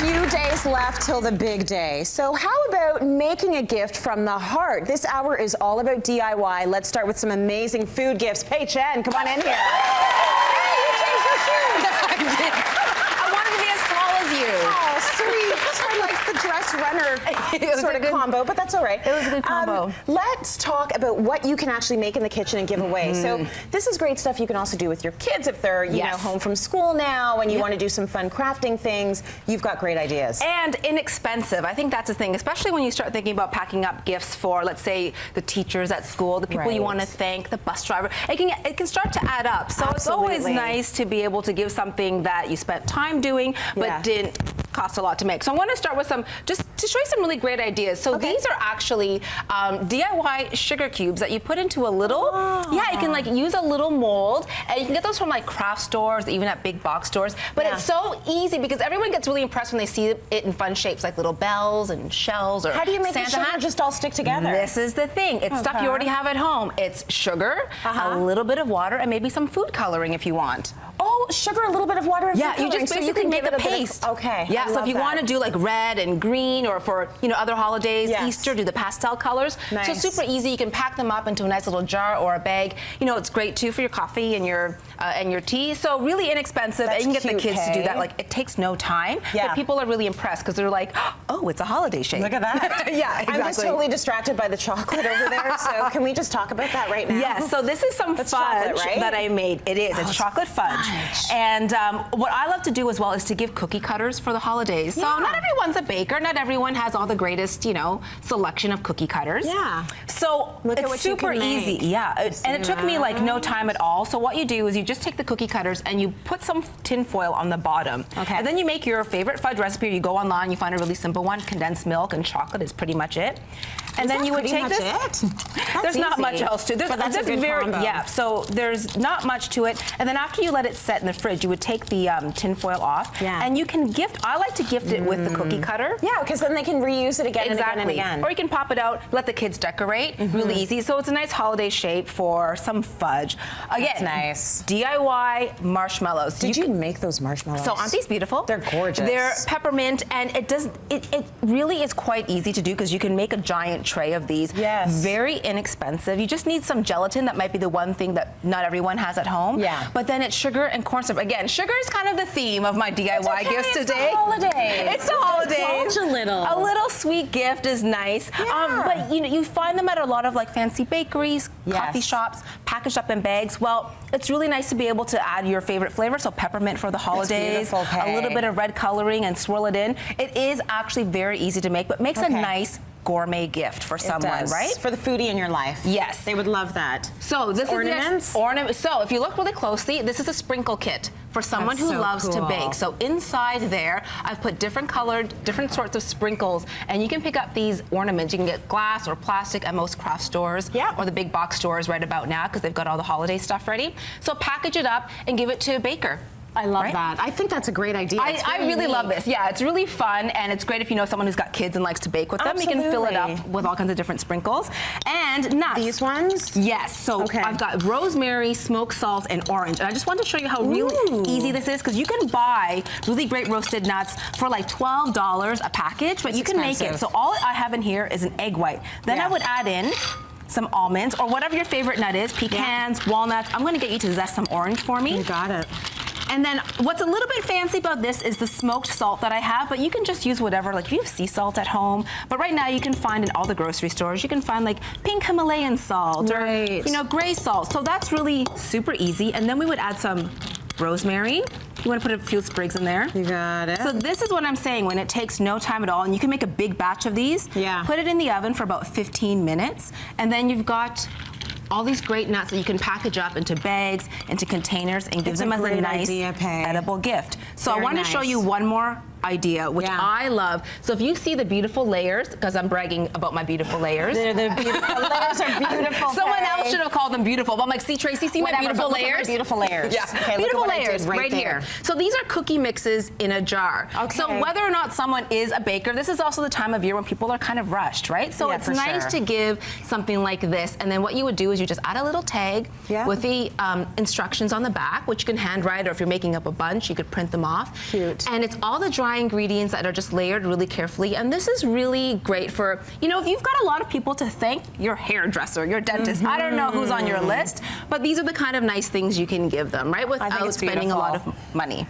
few days left till the big day. So how about making a gift from the heart? This hour is all about DIY. Let's start with some amazing food gifts. Pay Chen, come on in here. Hey, you changed your shoes. I wanted to be as tall as you. Oh, sweet. I like the dress runner sort of combo, but that's all right. It was a good combo. Let's talk about what you can actually make in the kitchen and give away. So this is great stuff you can also do with your kids if they're you know, home from school now and you want to do some fun crafting things. You've got great ideas. And inexpensive. I think that's the thing, especially when you start thinking about packing up gifts for, let's say, the teachers at school, the people you want to thank, the bus driver. It can start to add up. So it's always nice to be able to give something that you spent time doing but didn't cost a lot to make. So I want to start with some, just to show you some really great ideas. So these are actually DIY sugar cubes that you put into a little, you can like use a little mold, and you can get those from like craft stores, even at big box stores. But it's so easy because everyone gets really impressed when they see it in fun shapes like little bells and shells or how do you make Santa the sugar just all stick together? This is the thing. It's stuff you already have at home. It's sugar, a little bit of water, and maybe some food coloring if you want. Oh, sugar, a little bit of water and food coloring. You just basically make a paste. Yeah, so if you want to do like red and green, or for other holidays, Easter, do the pastel colors. So super easy. You can pack them up into a nice little jar or a bag. It's great too for your coffee and your tea. So really inexpensive, and you can get the kids to do that. Like it takes no time. But people are really impressed because they're like, oh, it's a holiday shape. Look at that. Exactly. I'm just totally distracted by the chocolate over there. So can we just talk about that right now? Yes. So this is some fudge that I made. It is. It's chocolate fudge. And what I love to do as well is to give cookie cutters for the holidays. So not everyone's a baker. Not everyone has all the greatest, selection of cookie cutters. Yeah. So it's super easy. Yeah. And it took me like no time at all. So what you do is you just take the cookie cutters and you put some tin foil on the bottom. Okay. And then you make your favorite fudge recipe. You go online, you find a really simple one. Condensed milk and chocolate is pretty much it. And then you would take this. There's not much else to it. That's a good combo. Yeah, so there's not much to it. And then after you let it set in the fridge, you would take the tin foil off. Yeah. And you can gift, I like to gift it with the cookie cutter. Yeah, because then they can reuse it again and again and again. Or you can pop it out, let the kids decorate. Really easy. So it's a nice holiday shape for some fudge. Again, that's nice. DIY marshmallows. Did you make those marshmallows? So aren't these beautiful? They're gorgeous. They're peppermint, and it really is quite easy to do because you can make a giant tray of these. Yes. Very inexpensive. You just need some gelatin. That might be the one thing that not everyone has at home. Yeah. But then it's sugar and corn syrup. Again, sugar is kind of the theme of my DIY gifts today. It's the holidays. It's the holidays. Indulge a little. A little sweet gift is nice. Yeah. But you find them at a lot of like fancy bakeries, coffee shops, packaged up in bags. Well, it's really nice to be able to add your favorite flavor. So peppermint for the holidays, a little bit of red coloring, and swirl it in. It is actually very easy to make, but makes a nice gourmet gift for someone, right? For the foodie in your life. Yes. They would love that. So this is ornaments. So if you look really closely, this is a sprinkle kit for someone who loves to bake. So inside there, I've put different sorts of sprinkles, and you can pick up these ornaments. You can get glass or plastic at most craft stores or the big box stores right about now because they've got all the holiday stuff ready. So package it up and give it to a baker. I love that. I think that's a great idea. I really love this. Yeah, it's really fun, and it's great if you know someone who's got kids and likes to bake with them. You can fill it up with all kinds of different sprinkles. And nuts. These ones? Yes. So I've got rosemary, smoked salt, and orange. And I just want to show you how really easy this is, because you can buy really great roasted nuts for like $12 a package, but you can make it. So all I have in here is an egg white. Then I would add in some almonds, or whatever your favorite nut is, pecans, walnuts. I'm going to get you to zest some orange for me. You got it. And then what's a little bit fancy about this is the smoked salt that I have, but you can just use whatever, like if you have sea salt at home. But right now you can find in all the grocery stores, you can find like pink Himalayan salt or, gray salt. So that's really super easy. And then we would add some rosemary. You want to put a few sprigs in there. You got it. So this is what I'm saying, when it takes no time at all, and you can make a big batch of these. Yeah. Put it in the oven for about 15 minutes, and then you've got all these great nuts that you can package up into bags, into containers, and give them as a nice edible gift. So I want to show you one more idea, which I love. So if you see the beautiful layers, because I'm bragging about my beautiful layers. They're beautiful. Layers are beautiful. Someone else should have called them beautiful. But I'm like, see, Tracy, see my beautiful layers? Beautiful layers. Yeah. Okay, beautiful layers right here. So these are cookie mixes in a jar. Okay. So whether or not someone is a baker, this is also the time of year when people are kind of rushed, right? So it's nice to give something like this. And then what you would do is you just add a little tag with the instructions on the back, which you can handwrite, or if you're making up a bunch, you could print them off. Cute. And it's all the dry buy ingredients that are just layered really carefully. And this is really great for, you know, if you've got a lot of people to thank, your hairdresser, your dentist, I don't know who's on your list, but these are the kind of nice things you can give them, right, without spending a lot of money.